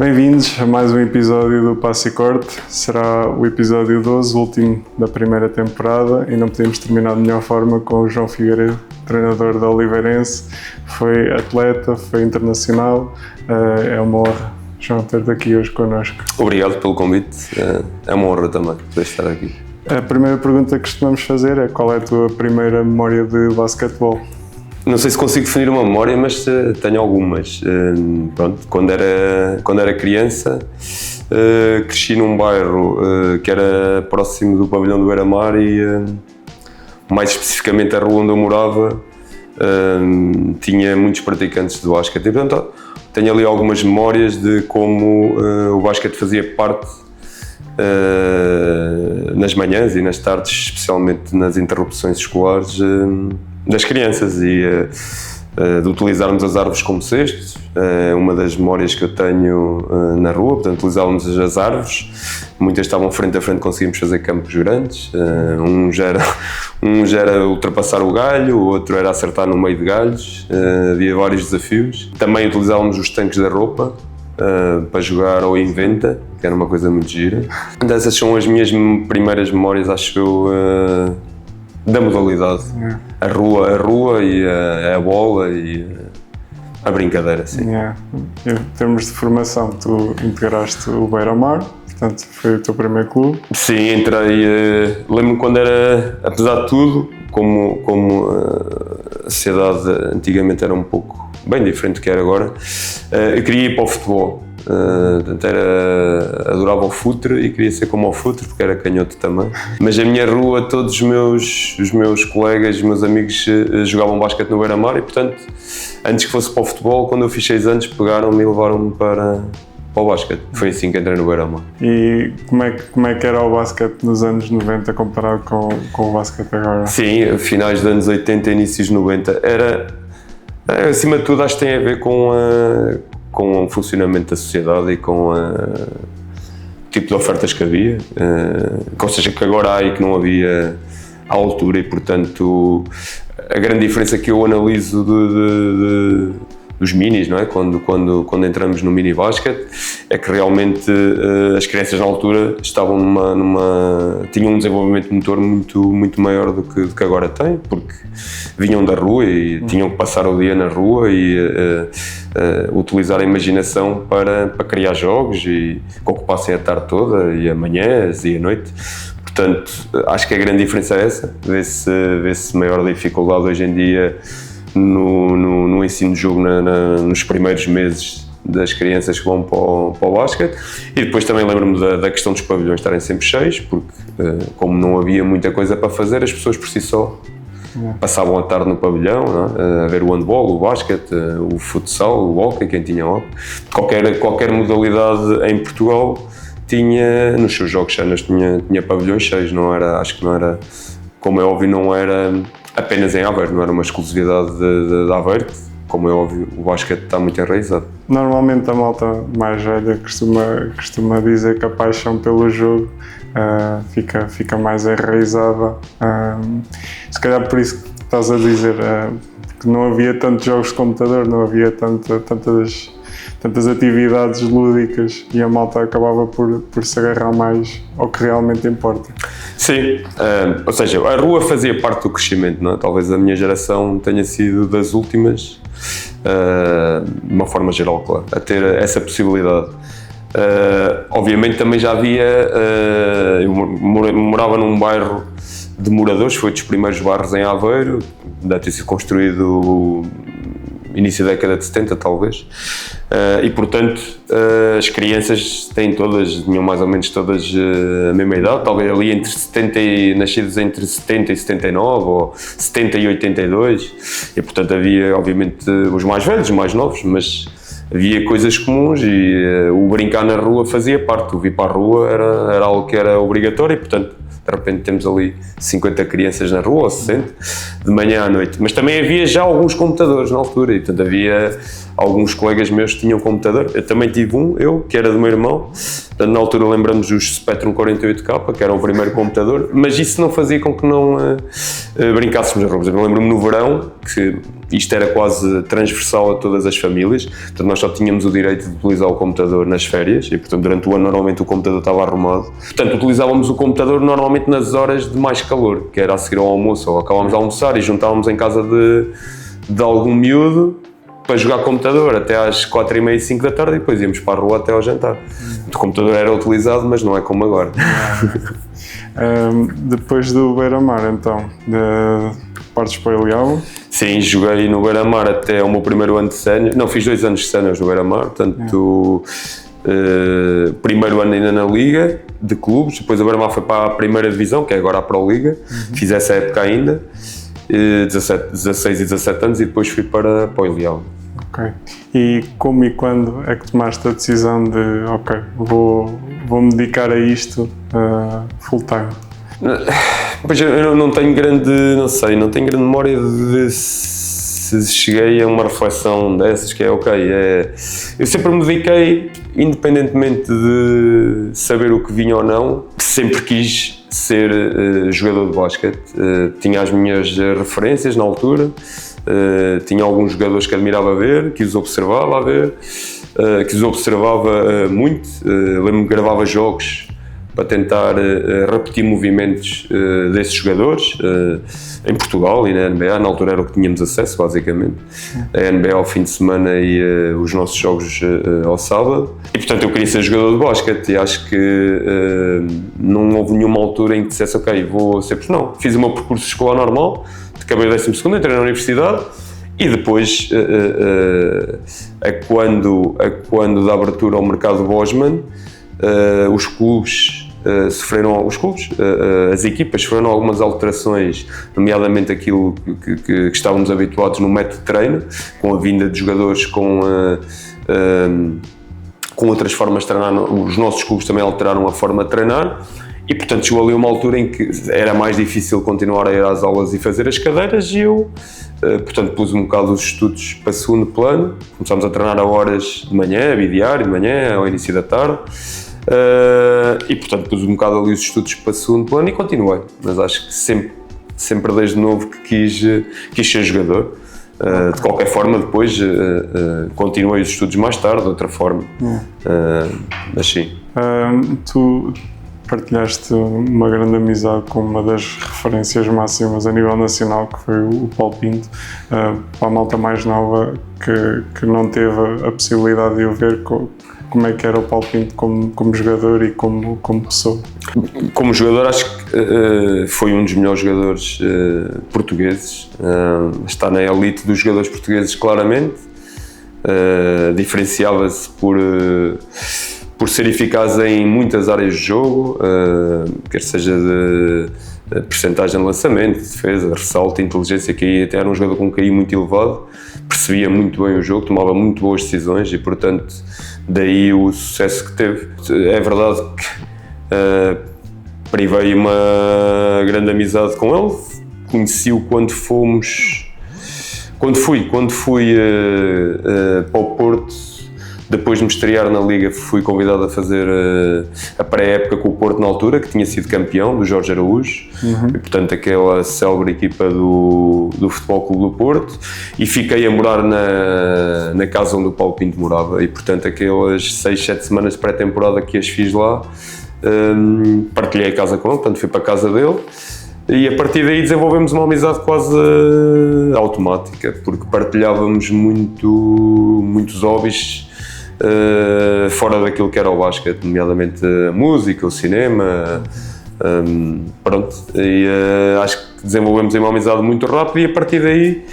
Bem-vindos a mais um episódio do Passo e Corte. Será o episódio 12, o último da primeira temporada, e não podemos terminar de melhor forma com o João Figueiredo, treinador da Oliveirense. Foi atleta, foi internacional, é uma honra, João, ter-te aqui hoje connosco. Obrigado pelo convite, é uma honra também poder estar aqui. A primeira pergunta que costumamos fazer é: qual é a tua primeira memória de basquetebol? Não sei se consigo definir uma memória, mas tenho algumas. Pronto, quando era criança, cresci num bairro que era próximo do pavilhão do Beira-Mar e, mais especificamente, a rua onde eu morava tinha muitos praticantes de basquete. E, portanto, tenho ali algumas memórias de como o basquete fazia parte nas manhãs e nas tardes, especialmente nas interrupções escolares, das crianças e de utilizarmos as árvores como cestos. Uma das memórias que eu tenho na rua, portanto, utilizávamos as árvores, muitas estavam frente a frente, conseguíamos fazer campos grandes. Um já era ultrapassar o galho, o outro era acertar no meio de galhos. Havia vários desafios. Também utilizávamos os tanques da roupa para jogar ao inventa, que era uma coisa muito gira. Essas são as minhas primeiras memórias, acho eu, da modalidade. A rua e a bola e a brincadeira, sim. Em termos de formação, tu integraste o Beira-Mar, portanto foi o teu primeiro clube. Sim, entrei, lembro-me quando era, apesar de tudo, como a sociedade antigamente era um pouco bem diferente do que era agora, eu queria ir para o futebol. Portanto, adorava o futre e queria ser como o futre, porque era canhoto também. Mas a minha rua, todos os meus colegas, os meus amigos jogavam basquete no Beira-Mar e, portanto, antes que fosse para o futebol, quando eu fiz 6 anos, pegaram-me e levaram-me para o basquete. Foi assim que entrei no Beira-Mar. E como é que era o basquete nos anos 90 comparado com o basquete agora? Sim, finais dos anos 80 e inícios de 90. Era, acima de tudo, acho que tem a ver com o funcionamento da sociedade e com o tipo de ofertas que havia, ou seja, que agora há e que não havia à altura, e portanto a grande diferença que eu analiso dos minis, não é? Quando entramos no mini basquete, é que realmente as crianças na altura estavam tinham um desenvolvimento motor muito maior do que agora têm, porque vinham da rua e tinham que passar o dia na rua e utilizar a imaginação para criar jogos e que ocupassem a tarde toda e a manhã e a noite. Portanto, acho que a grande diferença é essa. Vê-se maior dificuldade hoje em dia no ensino de jogo nos primeiros meses das crianças que vão para o basquete. E depois também lembro-me da questão dos pavilhões estarem sempre cheios, porque como não havia muita coisa para fazer, as pessoas por si só passavam a tarde no pavilhão, não é? A ver o handball, o basquete, o futsal, o hóquei, quem tinha hóquei. Qualquer modalidade em Portugal tinha, nos seus jogos cenas, tinha pavilhões cheios. Acho que não era, como é óbvio, não era apenas em Aveiro, não era uma exclusividade de Aveiro. Como é óbvio, o basquete está muito enraizado. Normalmente a malta mais velha costuma dizer que a paixão pelo jogo fica mais enraizada. Se calhar por isso que estás a dizer, que não havia tantos jogos de computador, não havia tantas atividades lúdicas e a malta acabava por se agarrar mais ao que realmente importa. Sim, ou seja, a rua fazia parte do crescimento, não é? Talvez a minha geração tenha sido das últimas, de uma forma geral, claro, a ter essa possibilidade. Obviamente também já havia, eu morava num bairro de moradores, foi dos primeiros bairros em Aveiro, deve ter sido construído início da década de 70 talvez, e portanto as crianças tinham mais ou menos todas a mesma idade, talvez ali entre 70 nascidos entre 70 e 79 ou 70 e 82, e portanto havia obviamente os mais velhos, os mais novos, mas havia coisas comuns e o brincar na rua fazia parte, o vir para a rua era algo que era obrigatório e portanto de repente temos ali 50 crianças na rua, ou 60, de manhã à noite. Mas também havia já alguns computadores na altura, e portanto havia alguns colegas meus tinham computador. Eu também tive um, que era do meu irmão. Portanto, na altura lembramos os Spectrum 48K, que era o primeiro computador, mas isso não fazia com que não brincássemos. Por exemplo, eu lembro-me no verão, que isto era quase transversal a todas as famílias, portanto nós só tínhamos o direito de utilizar o computador nas férias e, portanto, durante o ano normalmente o computador estava arrumado. Portanto, utilizávamos o computador normalmente nas horas de mais calor, que era a seguir ao almoço, ou acabávamos de almoçar e juntávamos em casa de algum miúdo para jogar computador até às 4h30, 5 da tarde e depois íamos para a rua até ao jantar. O computador era utilizado, mas não é como agora. Depois do Beira-Mar, então, partes para o Ilhavo? Sim, joguei no Beira-Mar até o meu primeiro ano de sénior. Não, fiz 2 anos de sénior no Beira-Mar, portanto, primeiro ano ainda na Liga de clubes, depois o Beira-Mar foi para a primeira divisão, que é agora a Pro Liga, fiz essa época ainda, 16 e 17 anos, e depois fui para o Ilhavo. Ok. E como e quando é que tomaste a decisão de, ok, vou-me dedicar a isto full time? Pois eu não tenho grande memória de se cheguei a uma reflexão dessas, que é ok, eu sempre me dediquei, independentemente de saber o que vinha ou não, sempre quis ser jogador de basquete. Tinha as minhas referências na altura, tinha alguns jogadores que admirava ver, que os observava a ver, que os observava muito. Lembro-me que gravava jogos para tentar repetir movimentos desses jogadores em Portugal e na NBA. Na altura era o que tínhamos acesso, basicamente. A NBA ao fim de semana e os nossos jogos ao sábado. E, portanto, eu queria ser jogador de basquete e acho que não houve nenhuma altura em que dissesse ok, vou ser... Não, fiz o meu percurso escolar normal, acabei o 12º, entrei na universidade e depois, quando da abertura ao mercado Bosman, os clubes as equipas sofreram algumas alterações, nomeadamente aquilo que estávamos habituados no método de treino, com a vinda de jogadores com outras formas de treinar. Os nossos clubes também alteraram a forma de treinar e, portanto, chegou ali uma altura em que era mais difícil continuar a ir às aulas e fazer as cadeiras e eu, portanto, pus um bocado os estudos para segundo plano. Começámos a treinar a horas de manhã, a bidiário, de manhã, ao início da tarde. E, portanto, pus um bocado ali os estudos para segundo plano e continuei, mas acho que sempre desde novo que quis ser jogador. De qualquer forma, depois continuei os estudos mais tarde, de outra forma, mas sim. Tu partilhaste uma grande amizade com uma das referências máximas a nível nacional, que foi o Paulo Pinto. Para a malta mais nova que não teve a possibilidade de o ver, como é que era o Paulo Pinto como jogador e como pessoa? Como jogador, acho que foi um dos melhores jogadores portugueses. Está na elite dos jogadores portugueses, claramente. Diferenciava-se por ser eficaz em muitas áreas de jogo, quer seja de percentagem de lançamento, de defesa, de ressalto, inteligência, que até era um jogador com um QI muito elevado, percebia muito bem o jogo, tomava muito boas decisões e, portanto, daí o sucesso que teve. É verdade que privei uma grande amizade com ele, conheci-o quando fui para o Porto. Depois de me estrear na Liga, fui convidado a fazer a pré-época com o Porto na altura, que tinha sido campeão, do Jorge Araújo, e, portanto, aquela célebre equipa do Futebol Clube do Porto, e fiquei a morar na casa onde o Paulo Pinto morava, e, portanto, aquelas 6, 7 semanas de pré-temporada que as fiz lá, partilhei a casa com ele, portanto, fui para a casa dele, e a partir daí desenvolvemos uma amizade quase automática, porque partilhávamos muitos hobbies fora daquilo que era o basquete, nomeadamente a música, o cinema, pronto, e acho que desenvolvemos uma amizade muito rápida e a partir daí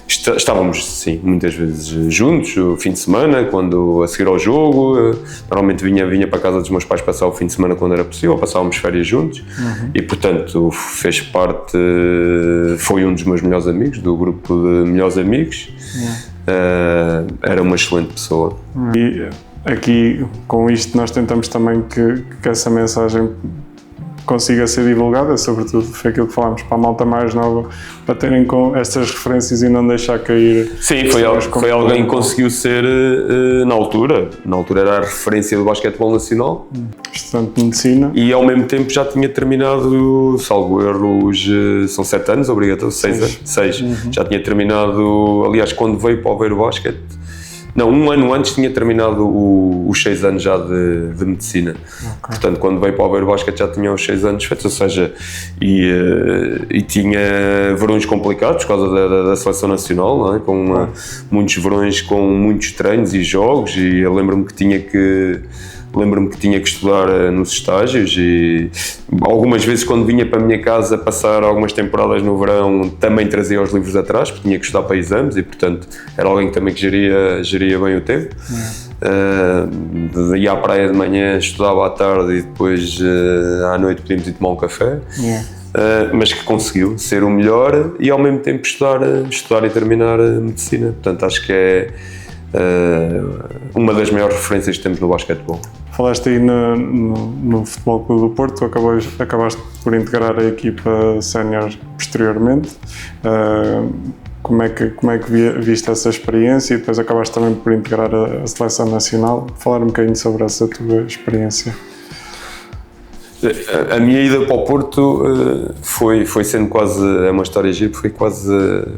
estávamos, sim, muitas vezes juntos, o fim de semana, quando a seguir ao jogo, normalmente vinha para a casa dos meus pais passar o fim de semana quando era possível, passávamos férias juntos e, portanto, fez parte, foi um dos meus melhores amigos, do grupo de melhores amigos. Era uma excelente pessoa. E aqui, com isto, nós tentamos também que essa mensagem consiga ser divulgada, sobretudo foi aquilo que falámos para a malta mais nova, para terem com estas referências e não deixar cair. Sim, foi alguém que conseguiu ser na altura era a referência do basquetebol nacional, Estudante de medicina. e ao mesmo tempo já tinha terminado, salvo erro, são 7 anos, obrigatório, 6. Já tinha terminado, aliás, quando veio para o Aveiro Basket, não, um ano antes tinha terminado os 6 anos já de medicina. Portanto, quando veio para o Aveiro Basket já tinha os 6 anos feitos, ou seja, e tinha verões complicados por causa da seleção nacional, não é? Com muitos verões, com muitos treinos e jogos, e eu lembro-me que tinha que estudar nos estágios, e algumas vezes quando vinha para a minha casa passar algumas temporadas no verão também trazia os livros atrás, porque tinha que estudar para exames e portanto era alguém que também que geria bem o tempo. Ia à praia de manhã, estudava à tarde e depois à noite podíamos ir tomar um café. Mas que conseguiu ser o melhor e ao mesmo tempo estudar e terminar a medicina. Portanto, acho que é uma das maiores referências que temos no basquetebol. Falaste aí no Futebol Clube do Porto, acabaste por integrar a equipa sénior posteriormente. Como é que viste essa experiência e depois acabaste também por integrar a seleção nacional? Falar um bocadinho sobre essa tua experiência. A minha ida para o Porto foi sendo quase, é uma história gira,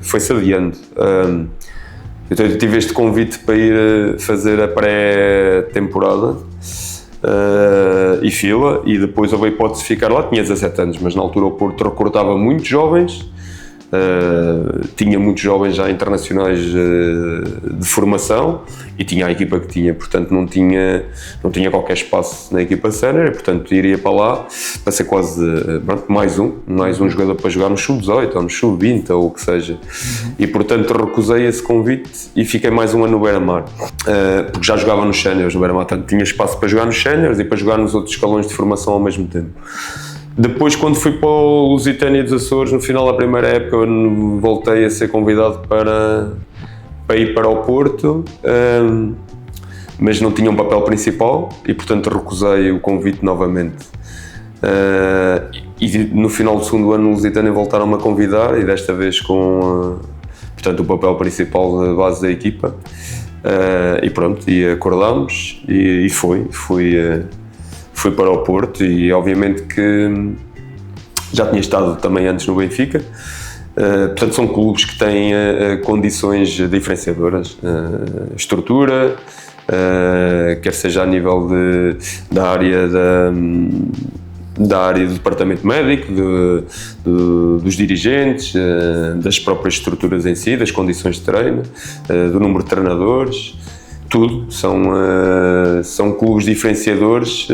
foi-se adiando. Então eu tive este convite para ir fazer a pré-temporada e fila, e depois houve a hipótese de ficar lá. Tinha 17 anos, mas na altura o Porto recrutava muitos jovens, tinha muitos jovens já internacionais de formação e tinha a equipa que tinha, portanto não tinha qualquer espaço na equipa sénior e portanto iria para lá para ser quase mais um jogador para jogar no sub-18 ou no sub-20 ou o que seja. E portanto recusei esse convite e fiquei mais um ano no Beira-Mar, porque já jogava nos séniores no Beira-Mar, portanto tinha espaço para jogar nos séniores e para jogar nos outros escalões de formação ao mesmo tempo. Depois, quando fui para o Lusitânia dos Açores, no final da primeira época, eu voltei a ser convidado para ir para o Porto, mas não tinha um papel principal e, portanto, recusei o convite novamente. E no final do segundo ano, no Lusitânia voltaram-me a convidar e desta vez com, portanto, o papel principal da base da equipa. E pronto, e acordámos e fui para o Porto e obviamente que já tinha estado também antes no Benfica, portanto são clubes que têm condições diferenciadoras, estrutura, quer seja a nível da área do departamento médico, dos dirigentes, das próprias estruturas em si, das condições de treino, do número de treinadores. Tudo, são clubes diferenciadores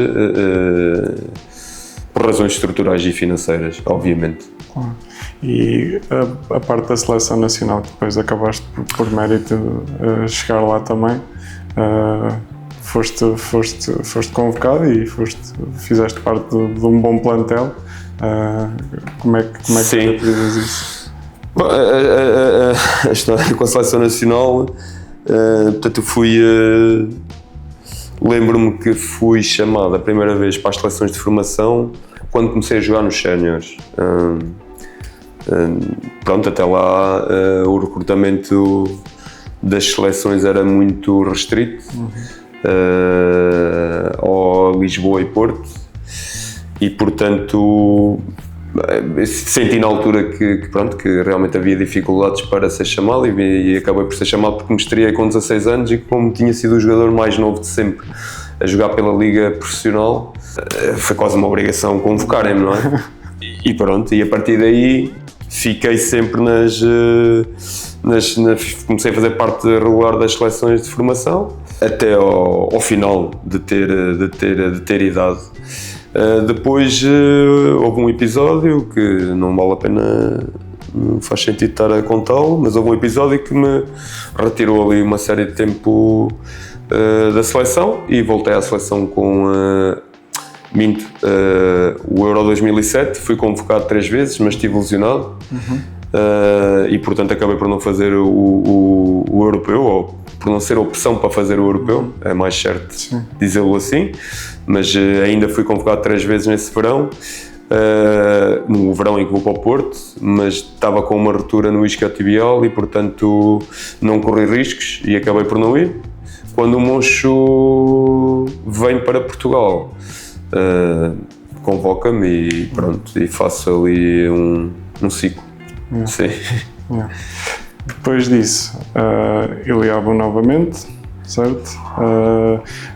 por razões estruturais e financeiras, obviamente. Claro. E a parte da seleção nacional, que depois acabaste por mérito chegar lá também, foste convocado e fizeste parte de um bom plantel. Como é que interpretas isso? Bom, a história com a seleção nacional, portanto, lembro-me que fui chamado a primeira vez para as seleções de formação quando comecei a jogar nos séniores. Pronto, até lá o recrutamento das seleções era muito restrito, ao Lisboa e Porto, e portanto senti na altura que realmente havia dificuldades para ser chamado e acabei por ser chamado porque me estreiei com 16 anos e como tinha sido o jogador mais novo de sempre a jogar pela liga profissional, foi quase uma obrigação convocarem-me, não é? E pronto, e a partir daí fiquei sempre comecei a fazer parte regular das seleções de formação até ao final de ter idade. Depois houve um episódio que não vale a pena, não faz sentido estar a contá-lo, mas houve um episódio que me retirou ali uma série de tempo da seleção e voltei à seleção com o Euro 2007, fui convocado 3 vezes, mas estive lesionado. E portanto acabei por não fazer o europeu, ou por não ser opção para fazer o europeu, é mais certo dizê-lo assim, mas ainda fui convocado 3 vezes nesse verão. no verão em que vou para o Porto, mas estava com uma ruptura no isquiotibial e, portanto, não corri riscos e acabei por não ir. Quando o Moncho vem para Portugal, convoca-me e pronto, e faço ali um ciclo. Sim. Depois disso, Iliabo novamente, certo?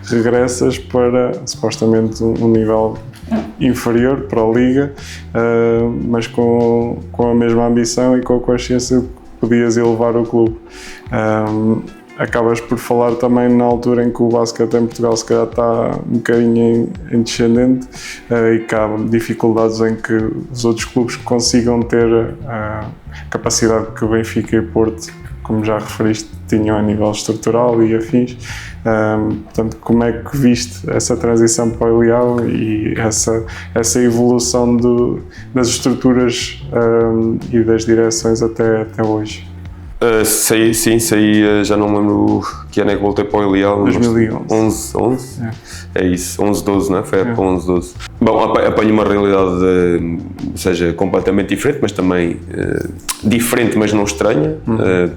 Regressas para supostamente um nível inferior para a Liga, mas com a mesma ambição e com a consciência de que podias elevar o clube. Acabas por falar também na altura em que o basquete em Portugal se calhar está um bocadinho em descendente, e que há dificuldades em que os outros clubes consigam ter a capacidade que o Benfica e Porto, como já referiste, tinham a nível estrutural e afins. Portanto, como é que viste essa transição para o Iliabo e essa evolução das estruturas e das direções até hoje? Saí, já não me lembro que ano é que voltei para o Iliabo. 2011. 11? É isso, 11, 12, não é? Foi para 11, 12. Bom, apanho uma realidade, seja, completamente diferente, mas também diferente, mas não estranha,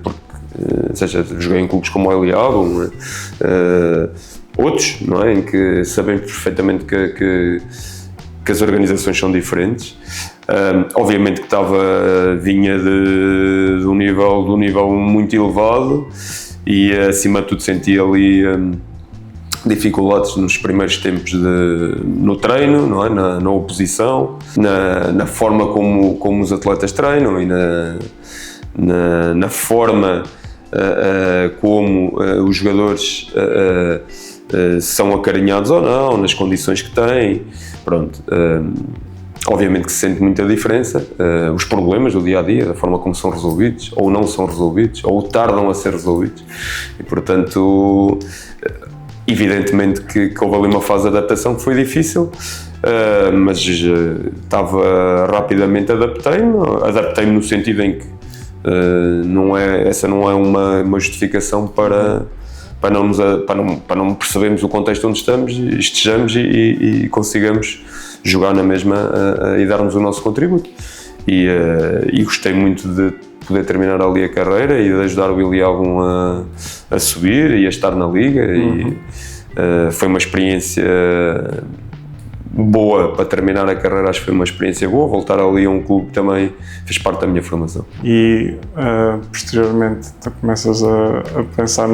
porque, seja, joguei em clubes como o Iliabo, outros, não é? Em que sabemos perfeitamente que as organizações são diferentes. Obviamente que vinha de um nível muito elevado e acima de tudo senti ali dificuldades nos primeiros tempos no treino, não é? na oposição, na forma como os atletas treinam e na forma como os jogadores são acarinhados ou não, nas condições que têm. Pronto. Obviamente que se sente muita diferença, os problemas do dia-a-dia, da forma como são resolvidos, ou não são resolvidos, ou tardam a ser resolvidos. E, portanto, evidentemente que houve ali uma fase de adaptação que foi difícil, mas rapidamente adaptei-me no sentido em que essa não é uma justificação para não percebermos o contexto onde estejamos e consigamos jogar na mesma e darmos o nosso contributo. E gostei muito de poder terminar ali a carreira e de ajudar o Iliabo a subir e a estar na Liga. E foi uma experiência boa para terminar a carreira, acho que foi uma experiência boa. Voltar ali a um clube que também fez parte da minha formação. E posteriormente tu começas a pensar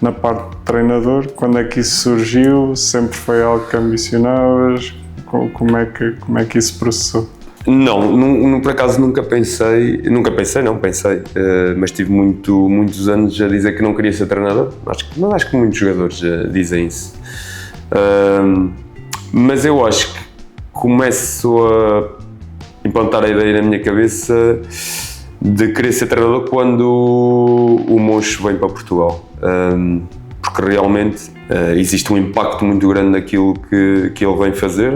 na parte de treinador. Quando é que isso surgiu? Sempre foi algo que ambicionavas? Como é que isso processou? Não, por acaso nunca pensei, mas tive muitos anos a dizer que não queria ser treinador. Acho que muitos jogadores dizem isso. Mas eu acho que começo a implantar a ideia na minha cabeça de querer ser treinador quando o Moncho vem para Portugal. Porque realmente existe um impacto muito grande naquilo que ele vem fazer,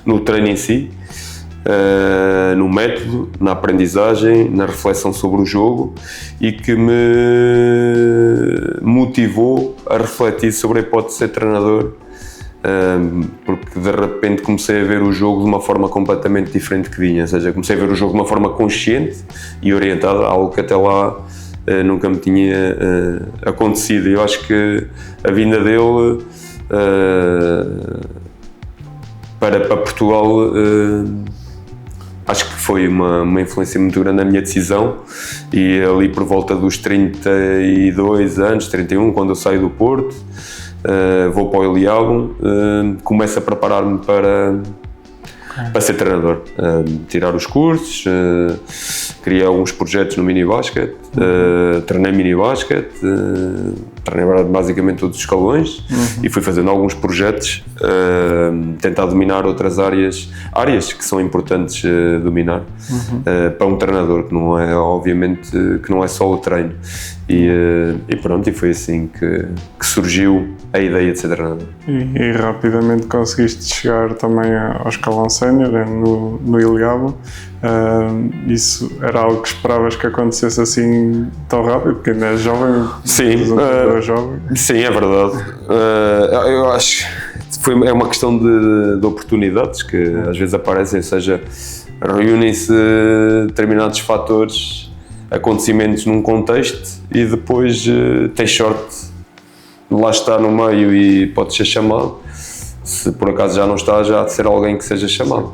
no treino em si, no método, na aprendizagem, na reflexão sobre o jogo, e que me motivou a refletir sobre a hipótese de ser treinador, porque de repente comecei a ver o jogo de uma forma completamente diferente que vinha, ou seja, comecei a ver o jogo de uma forma consciente e orientada, algo que até lá nunca me tinha acontecido. Eu acho que a vinda dele para Portugal acho que foi uma influência muito grande na minha decisão, e ali por volta dos 32 anos, 31, quando eu saio do Porto, vou para o Iliabo, começo a preparar-me para ser treinador, tirar os cursos, criei alguns projetos no mini-basket, treinei mini-basket, treinei basicamente todos os escalões, e fui fazendo alguns projetos, tentar dominar outras áreas que são importantes dominar para um treinador, que não é, obviamente, que não é só o treino. E pronto, e foi assim que surgiu a ideia de ser treinador. E rapidamente conseguiste chegar também ao escalão sénior no Iliabo. Isso era algo que esperavas que acontecesse assim tão rápido, porque ainda é jovem. Sim, É jovem. sim, é verdade. Eu acho que é uma questão de oportunidades que às vezes aparecem, ou seja, reúnem-se determinados fatores, acontecimentos num contexto e depois tens sorte de lá estar no meio e pode ser chamado. Se por acaso já não está, já há de ser alguém que seja chamado.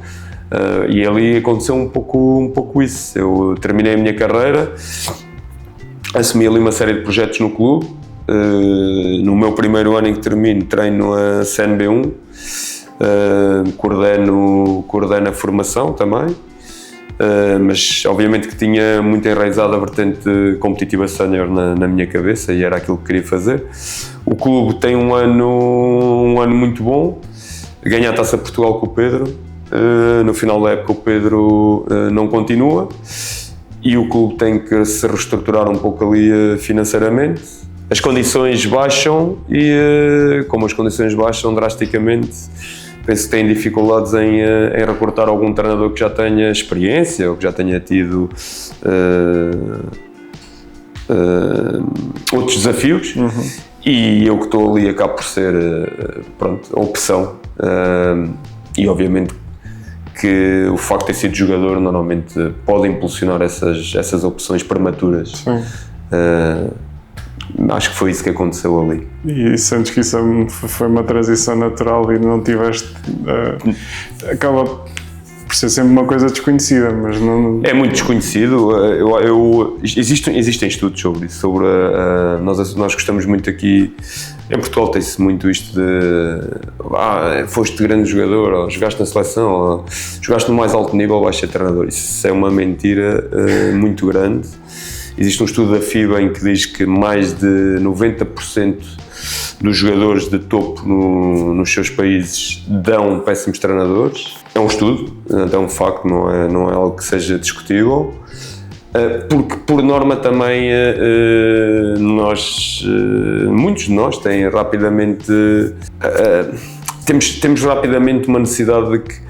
E ali aconteceu um pouco isso. Eu terminei a minha carreira, assumi ali uma série de projetos no clube. No meu primeiro ano em que termino, treino a CNB1, coordeno a formação também, mas obviamente que tinha muito enraizado a vertente competitiva sénior na minha cabeça e era aquilo que queria fazer. O clube tem um ano muito bom, ganha a Taça Portugal com o Pedro, no final da época o Pedro não continua e o clube tem que se reestruturar um pouco ali financeiramente. As condições baixam e, como as condições baixam drasticamente, penso que têm dificuldades em recrutar algum treinador que já tenha experiência ou que já tenha tido outros desafios. E eu que estou ali acabo por ser a opção. E obviamente que o facto de ter sido jogador normalmente pode impulsionar essas opções prematuras. Sim. Acho que foi isso que aconteceu ali. E sentes que isso foi uma transição natural e não tiveste... acaba por ser sempre uma coisa desconhecida, mas não... É muito desconhecido. Existem estudos sobre isso. Nós gostamos muito aqui... Em Portugal tem-se muito isto de... foste grande jogador, ou jogaste na seleção, ou jogaste no mais alto nível, vais ser treinador. Isso é uma mentira muito grande. Existe um estudo da FIBA em que diz que mais de 90% dos jogadores de topo nos seus países dão péssimos treinadores. É um estudo, é um facto, não é algo que seja discutível. Porque, por norma, também muitos de nós têm rapidamente... temos rapidamente uma necessidade de que...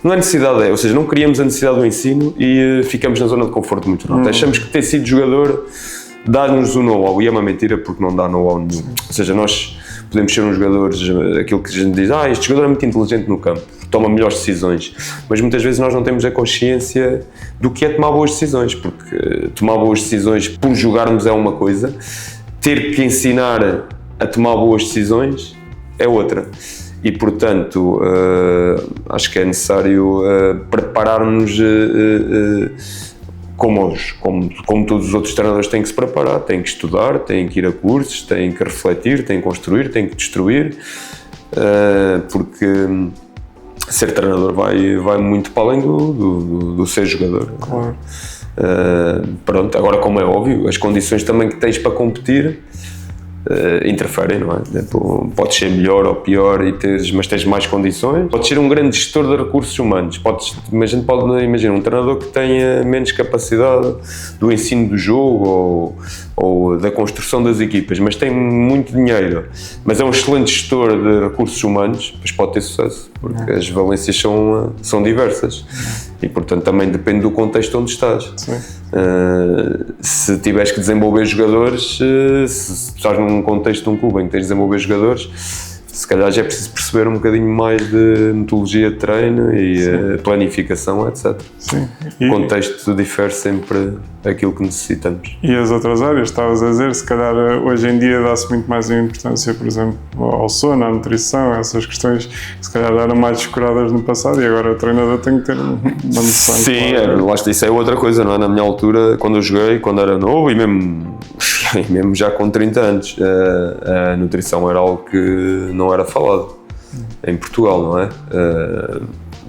Não é necessidade, ou seja, não criamos a necessidade do ensino e ficamos na zona de conforto muito rápido. Achamos que ter sido jogador dá-nos o know-how, e é uma mentira porque não dá know-how nenhum. Ou seja, nós podemos ser uns jogadores, aquilo que a gente diz, este jogador é muito inteligente no campo, toma melhores decisões, mas muitas vezes nós não temos a consciência do que é tomar boas decisões, porque tomar boas decisões por jogarmos é uma coisa, ter que ensinar a tomar boas decisões é outra. E, portanto, acho que é necessário preparar-nos como todos os outros treinadores têm que se preparar, têm que estudar, têm que ir a cursos, têm que refletir, têm que construir, têm que destruir, porque ser treinador vai muito para além do ser jogador. Claro. Pronto, agora, como é óbvio, as condições também que tens para competir interferem, não é? Podes ser melhor ou pior mas tens mais condições. Podes ser um grande gestor de recursos humanos. A gente pode imaginar um treinador que tenha menos capacidade do ensino do jogo ou da construção das equipas, mas tem muito dinheiro, mas é um excelente gestor de recursos humanos, pois pode ter sucesso, porque as valências são diversas e, portanto, também depende do contexto onde estás. Se tiveres que desenvolver jogadores, se estás num contexto de um clube em que tens de desenvolver jogadores, se calhar já é preciso perceber um bocadinho mais de metodologia de treino e planificação, etc. Sim. O contexto difere sempre aquilo que necessitamos. E as outras áreas, estavas a dizer, se calhar hoje em dia dá-se muito mais importância, por exemplo, ao sono, à nutrição, essas questões se calhar eram mais descuradas no passado e agora o treinador tem que ter uma noção. Sim, isso é outra coisa, não é? Na minha altura, quando eu joguei, quando era novo e mesmo já com 30 anos, a nutrição era algo que não era falado em Portugal, não é?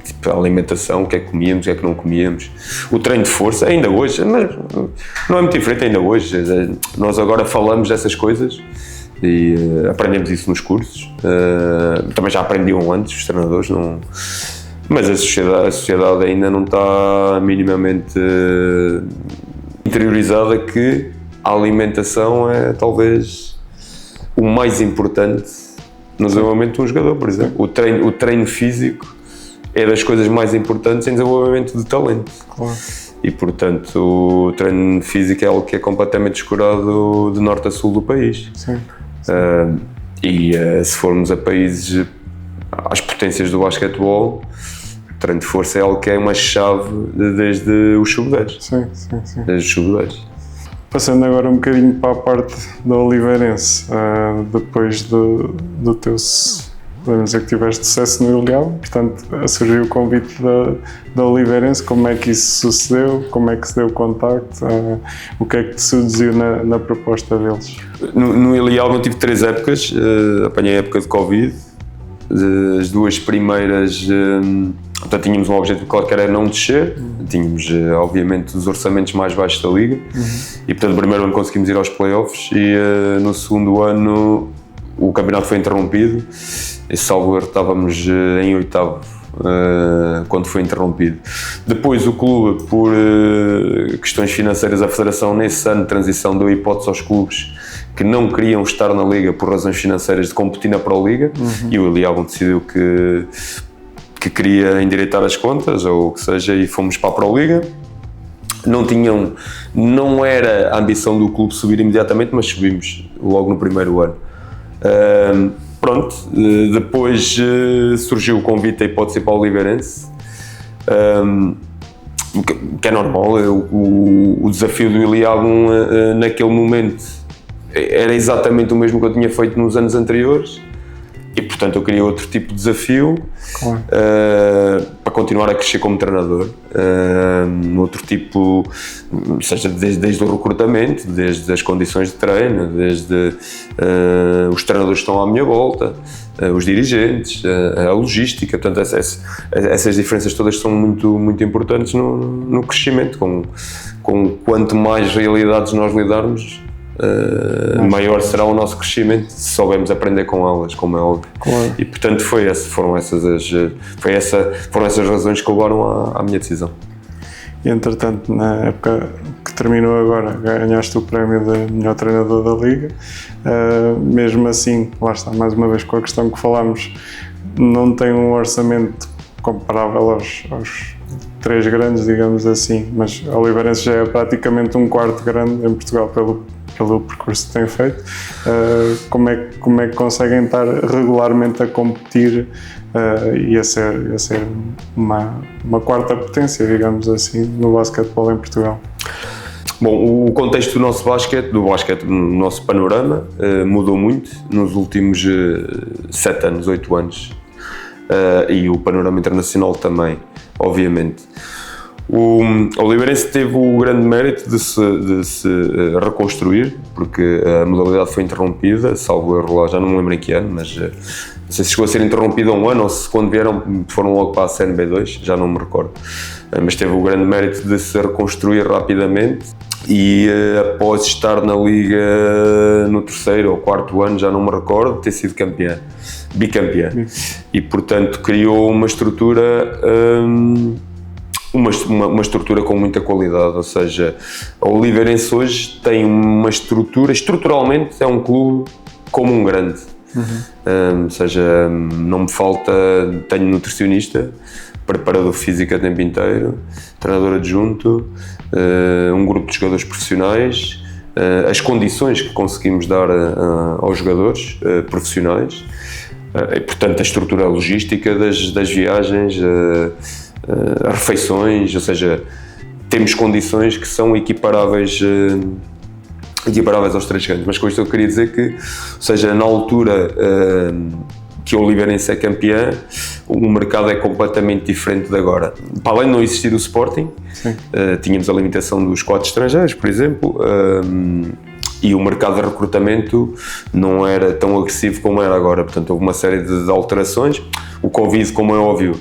Tipo, a alimentação, o que é que comíamos, o que é que não comíamos, o treino de força, ainda hoje, mas não é muito diferente ainda hoje, nós agora falamos dessas coisas e aprendemos isso nos cursos, também já aprendiam antes os treinadores, mas a sociedade ainda não está minimamente interiorizada que a alimentação é talvez o mais importante no desenvolvimento de um jogador, por exemplo. O treino físico é das coisas mais importantes em desenvolvimento de talento. Claro. E, portanto, o treino físico é algo que é completamente descurado de norte a sul do país. Sim. Se formos a países, às potências do basquetebol, o treino de força é algo que é uma chave desde os sub-10. Sim. Desde os sub-10. Passando agora um bocadinho para a parte da Oliveirense, depois do teu, podemos dizer que tiveste sucesso no Ilhéu, portanto surgiu o convite da Oliveirense. Como é que isso sucedeu? Como é que se deu o contacto? O que é que te seduziu na proposta deles? No Ilhéu eu tive 3 épocas, apanhei a época de Covid, as 2 primeiras, portanto tínhamos um objetivo claro que era não descer, tínhamos obviamente os orçamentos mais baixos da liga e portanto no primeiro ano conseguimos ir aos playoffs e no segundo ano o campeonato foi interrompido e salvo erro estávamos em 8º quando foi interrompido. Depois o clube, por questões financeiras, a federação nesse ano de transição deu hipótese aos clubes que não queriam estar na liga por razões financeiras de competir na Pro-Liga e o Ilhéu decidiu que queria endireitar as contas ou o que seja e fomos para a Pro-Liga. Não era a ambição do clube subir imediatamente, mas subimos logo no primeiro ano. Depois surgiu o convite, a hipótese para o Oliveirense, que é normal. O desafio do Ilhéu naquele momento era exatamente o mesmo que eu tinha feito nos anos anteriores e portanto eu queria outro tipo de desafio, claro. Para continuar a crescer como treinador, outro tipo, seja desde o recrutamento, desde as condições de treino, desde os treinadores que estão à minha volta, os dirigentes, a logística, portanto essas diferenças todas são muito, muito importantes no crescimento. Com quanto mais realidades nós lidarmos, maior será o nosso crescimento se soubermos aprender com elas, como é óbvio. Claro. E portanto foram essas as razões que levaram à minha decisão. E entretanto, na época que terminou agora, ganhaste o prémio de melhor treinador da Liga. Mesmo assim, lá está, mais uma vez com a questão que falámos, não tem um orçamento comparável aos 3 grandes, digamos assim, mas a Oliveirense já é praticamente um quarto grande em Portugal pelo percurso que tem feito. Como é que conseguem estar regularmente a competir e a ser uma quarta potência, digamos assim, no basquetebol em Portugal? Bom, o contexto do nosso basquete, no nosso panorama, mudou muito nos últimos 7 anos, 8 anos. E o panorama internacional também, obviamente. O Oliveirense teve o grande mérito de se reconstruir, porque a modalidade foi interrompida, salvo erro lá, já não me lembro em que ano, mas não sei se chegou a ser interrompida um ano ou se quando vieram foram logo para a CNB2, já não me recordo. Mas teve o grande mérito de se reconstruir rapidamente e após estar na Liga no 3º ou 4º ano, já não me recordo, ter sido bicampeã. E portanto criou uma estrutura... Uma estrutura com muita qualidade, ou seja, a Oliveirense hoje tem uma estrutura, estruturalmente é um clube como um grande, ou seja, não me falta, tenho nutricionista, preparador físico a tempo inteiro, treinador adjunto, um grupo de jogadores profissionais, as condições que conseguimos dar aos jogadores profissionais, e portanto a estrutura logística das viagens, refeições, ou seja, temos condições que são equiparáveis aos 3 grandes, mas com isto eu queria dizer que, ou seja, na altura que o Oliveirense é campeã, o mercado é completamente diferente de agora. Para além de não existir o Sporting, tínhamos a limitação dos cotas estrangeiros, por exemplo, e o mercado de recrutamento não era tão agressivo como era agora, portanto houve uma série de alterações. O Covid, como é óbvio,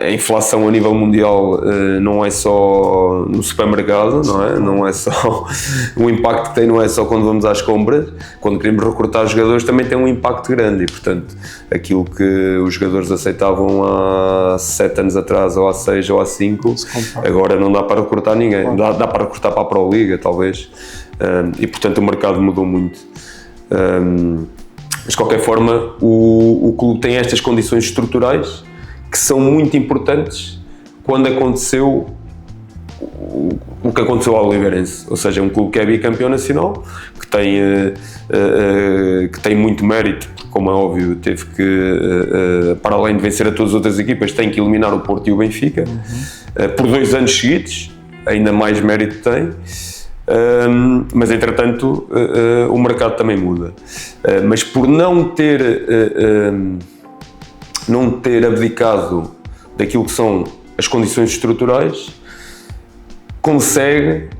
a inflação a nível mundial não é só no supermercado, não é só o impacto que tem, não é só quando vamos às compras, quando queremos recrutar jogadores também tem um impacto grande e portanto aquilo que os jogadores aceitavam há 7 anos atrás ou há 6 ou há 5 agora não dá para recrutar ninguém, dá para recrutar para a Pro-Liga talvez, e portanto o mercado mudou muito. Mas de qualquer forma o clube tem estas condições estruturais que são muito importantes quando aconteceu o que aconteceu ao Oliveirense, ou seja, um clube que é bicampeão nacional, que tem muito mérito, porque, como é óbvio, teve que, para além de vencer a todas as outras equipas, tem que eliminar o Porto e o Benfica, por 2 anos seguidos, ainda mais mérito tem. Mas entretanto o mercado também muda, mas por não ter abdicado daquilo que são as condições estruturais, consegue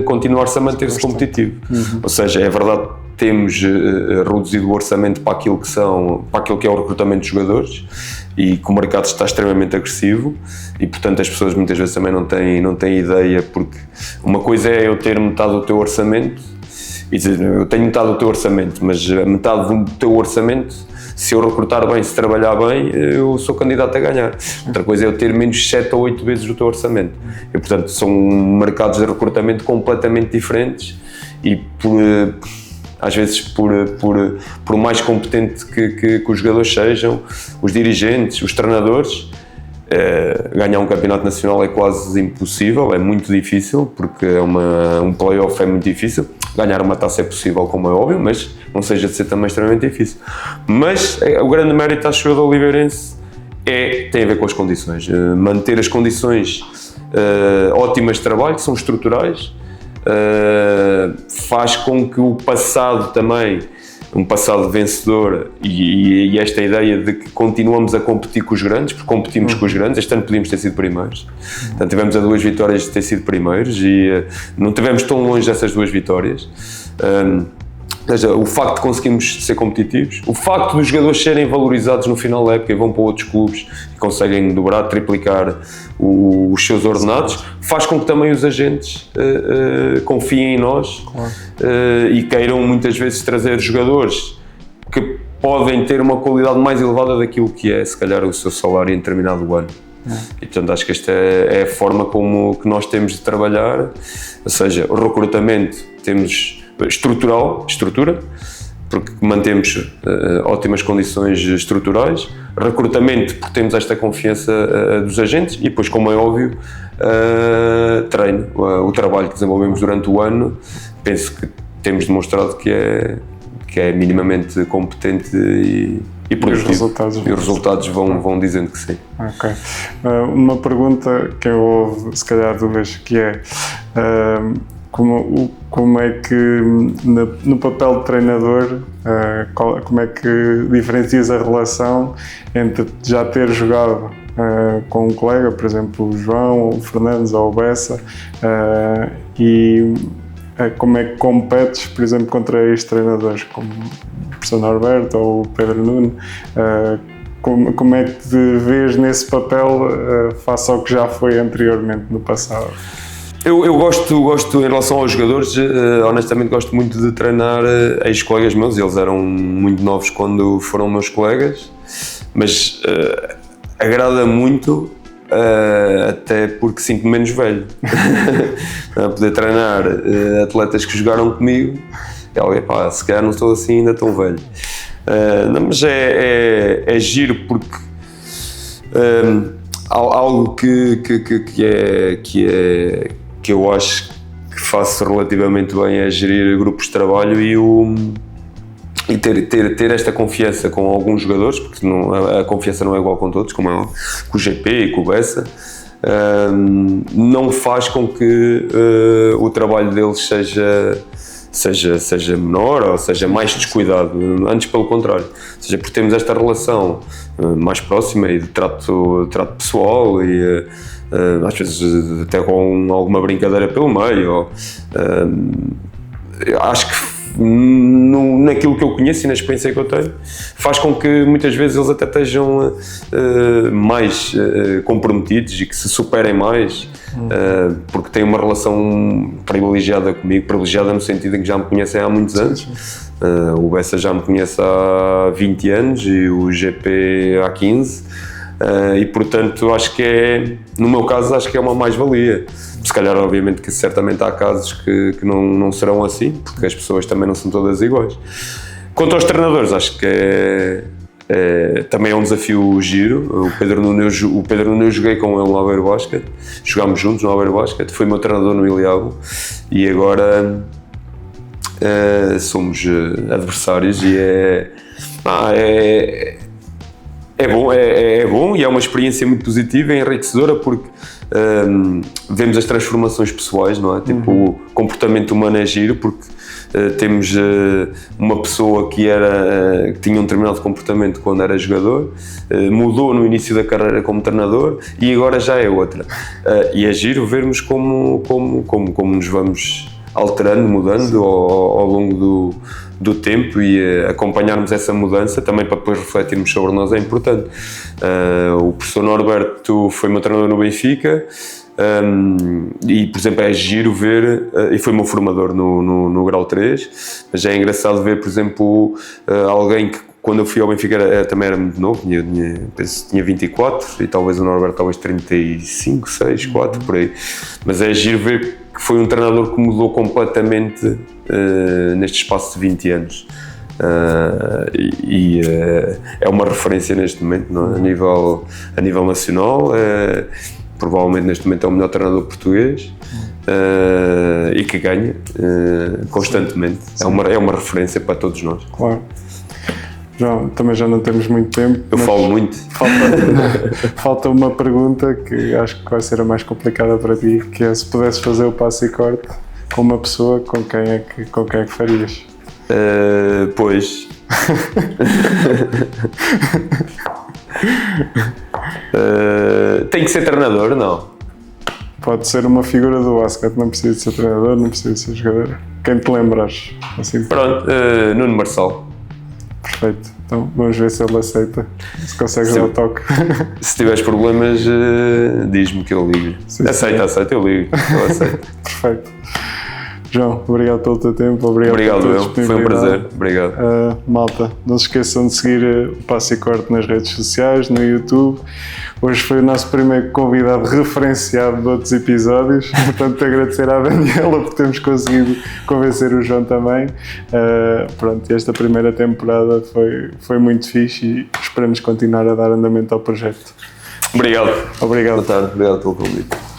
continuar-se a manter-se competitivo. Ou seja, é verdade, temos reduzido o orçamento para aquilo que é o recrutamento de jogadores, e que o mercado está extremamente agressivo, e portanto as pessoas muitas vezes também não têm ideia, porque uma coisa é eu ter metade do teu orçamento e dizer, eu tenho metade do teu orçamento, mas a metade do teu orçamento, se eu recrutar bem, se trabalhar bem, eu sou candidato a ganhar. Outra coisa é eu ter menos 7 ou 8 vezes o teu orçamento. E portanto são mercados de recrutamento completamente diferentes, e às vezes por mais competente que os jogadores sejam, os dirigentes, os treinadores, ganhar um campeonato nacional é quase impossível, é muito difícil, porque um play-off é muito difícil. Ganhar uma taça é possível, como é óbvio, mas não seja de ser também extremamente difícil. Mas o grande mérito, acho eu, do Oliveirense tem a ver com as condições. Manter as condições ótimas de trabalho, que são estruturais, faz com que o passado também, um passado vencedor, e esta ideia de que continuamos a competir com os grandes, porque competimos com os grandes. Este ano podíamos ter sido primeiros, portanto tivemos a 2 vitórias de ter sido primeiros, e não tivemos tão longe dessas 2 vitórias. Ou seja, o facto de conseguirmos ser competitivos, o facto dos jogadores serem valorizados no final da época e vão para outros clubes e conseguem dobrar, triplicar os seus ordenados, faz com que também os agentes confiem em nós, e queiram muitas vezes trazer jogadores que podem ter uma qualidade mais elevada daquilo que é, se calhar, o seu salário em determinado ano. E portanto acho que esta é a forma que nós temos de trabalhar, ou seja, o recrutamento temos estrutura, porque mantemos ótimas condições estruturais, recrutamento, porque temos esta confiança dos agentes, e depois, como é óbvio, treino, o trabalho que desenvolvemos durante o ano, penso que temos demonstrado que é minimamente competente e produtivo. E os resultados vão dizendo que sim. Ok. Uma pergunta que eu ouvo, se calhar, 2, que é como é que no papel de treinador, como é que diferencias a relação entre já ter jogado com um colega, por exemplo o João, o Fernandes ou o Bessa, e como é que competes, por exemplo, contra ex-treinadores como o professor Norberto ou o Pedro Nuno? Como é que te vês nesse papel face ao que já foi anteriormente no passado? Eu gosto em relação aos jogadores, honestamente gosto muito de treinar ex-colegas meus. Eles eram muito novos quando foram meus colegas, mas agrada muito, até porque sinto-me menos velho. A poder treinar atletas que jogaram comigo, se calhar não estou assim ainda tão velho. Não, mas é giro, porque algo que eu acho que faço relativamente bem é gerir grupos de trabalho e ter esta confiança com alguns jogadores, porque a confiança não é igual com todos, como é com o GP e com o Bessa, não faz com que o trabalho deles seja menor ou seja mais descuidado, antes pelo contrário, ou seja, porque temos esta relação mais próxima e de trato pessoal, e às vezes até com alguma brincadeira pelo meio. Acho que naquilo que eu conheço e na experiência que eu tenho, faz com que muitas vezes eles até estejam mais comprometidos e que se superem mais, porque têm uma relação privilegiada comigo, privilegiada no sentido em que já me conhecem há muitos anos. O Bessa já me conhece há 20 anos e o GP há 15. E portanto no meu caso acho que é uma mais-valia. Se calhar, obviamente, que certamente há casos que não serão assim, porque as pessoas também não são todas iguais. Quanto aos treinadores, acho que Também é um desafio giro. O Pedro Nuno eu joguei com ele no Aveiro Basket, jogámos juntos no Aveiro Basket, foi meu treinador no Iliabo e agora somos adversários e é bom e é uma experiência muito positiva e enriquecedora porque vemos as transformações pessoais, não é? Tipo, o comportamento humano é giro porque temos uma pessoa que tinha um determinado comportamento quando era jogador, mudou no início da carreira como treinador e agora já é outra. E é giro vermos como nos vamos alterando, mudando ao longo do tempo e acompanharmos essa mudança também para depois refletirmos sobre nós é importante. O professor Norberto foi meu treinador no Benfica e, por exemplo, é giro ver, e foi meu formador no grau 3, mas é engraçado ver, por exemplo, alguém que quando eu fui ao Benfica também era muito novo, penso que tinha 24 e talvez o Norberto talvez 35, 6, 4, por aí, mas é giro ver que foi um treinador que mudou completamente neste espaço de 20 anos é uma referência neste momento, não é? A nível nacional, provavelmente neste momento é o melhor treinador português e que ganha constantemente. É uma referência para todos nós. Claro. João, também já não temos muito tempo. Eu falo muito. Falta uma pergunta que acho que vai ser a mais complicada para ti, que é se pudesses fazer o passe e corte com uma pessoa, com quem é que farias? Pois. Tem que ser treinador, não? Pode ser uma figura do basquete, não precisa de ser treinador, não precisa de ser jogador. Quem te lembras? Assim, pronto, Nuno Marçal. Perfeito. Então vamos ver se ele aceita, se consegues dar o toque. Se tiveres problemas, diz-me que eu ligo. Sim, aceita, eu ligo. Eu aceito. Perfeito. João, obrigado pelo teu tempo, obrigado pela tua disponibilidade. Foi um prazer, obrigado. Malta, não se esqueçam de seguir o Passe e Corte nas redes sociais, no YouTube. Hoje foi o nosso primeiro convidado referenciado de outros episódios, portanto agradecer à Daniela por termos conseguido convencer o João também. Pronto, esta primeira temporada foi muito fixe e esperamos continuar a dar andamento ao projeto. Obrigado. Obrigado. Boa tarde, obrigado pelo convite.